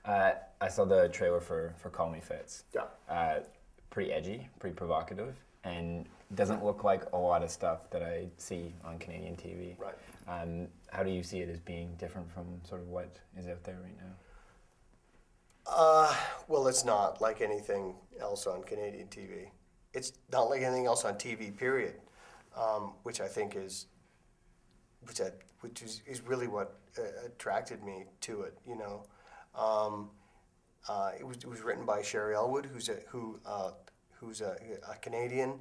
I saw the trailer for Call Me Fitz. Yeah. Pretty edgy, pretty provocative, and doesn't look like a lot of stuff that I see on Canadian TV. Right. How do you see it as being different from sort of what is out there right now? Well, it's not like anything else on Canadian TV. It's not like anything else on TV, period. Which I think is, which is really what attracted me to it. You know, it was written by Sherry Elwood, who's a Canadian,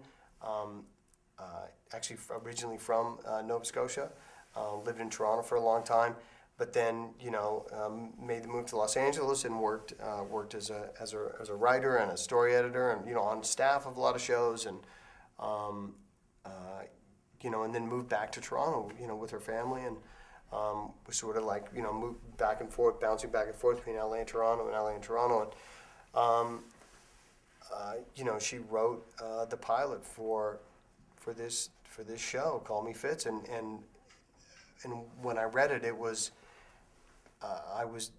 actually originally from Nova Scotia, lived in Toronto for a long time, but then made the move to Los Angeles and worked as a writer and a story editor, and on staff of a lot of shows, and and then moved back to Toronto, with her family, and was sort of like moved back and forth, bouncing back and forth between LA and Toronto, and she wrote the pilot for this show, Call Me Fitz, and when I read it, it was I was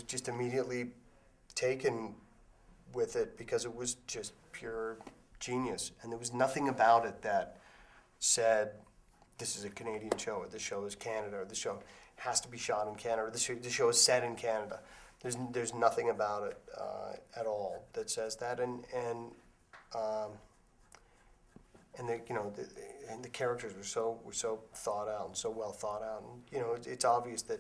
just immediately taken with it because it was just pure genius, and there was nothing about it that said this is a Canadian show, or this show is Canada, or this show has to be shot in Canada, or this show is set in Canada. There's nothing about it at all that says that, and the characters were so thought out and so well thought out, and it's obvious that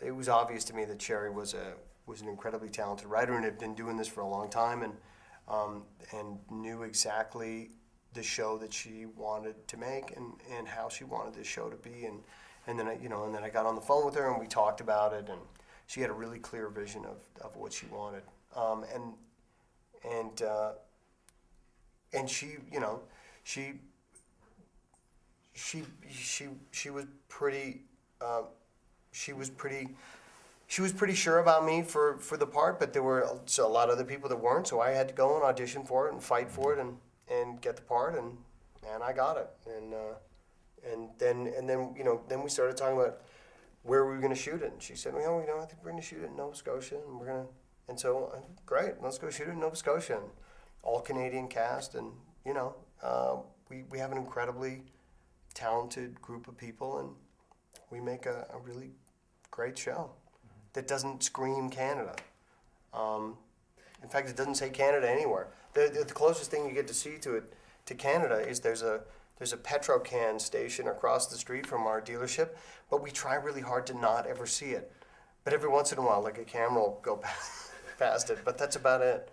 it was obvious to me that Sherry was an incredibly talented writer and had been doing this for a long time, and knew exactly the show that she wanted to make and how she wanted this show to be, and then I got on the phone with her and we talked about it, and she had a really clear vision of what she wanted, and she was pretty she was pretty sure about me for the part, but there were a lot of other people that weren't, so I had to go and audition for it and fight for it and get the part, and I got it, and then we started talking about where we were going to shoot it, and she said, I think we're going to shoot it in Nova Scotia, and so great, let's go shoot it in Nova Scotia, and all Canadian cast, and we have an incredibly talented group of people, and we make a really great show that doesn't scream Canada. In fact, it doesn't say Canada anywhere. The closest thing you get to see to Canada is there's a Petrocan station across the street from our dealership, but we try really hard to not ever see it. But every once in a while, like a camera will go past it, but that's about it.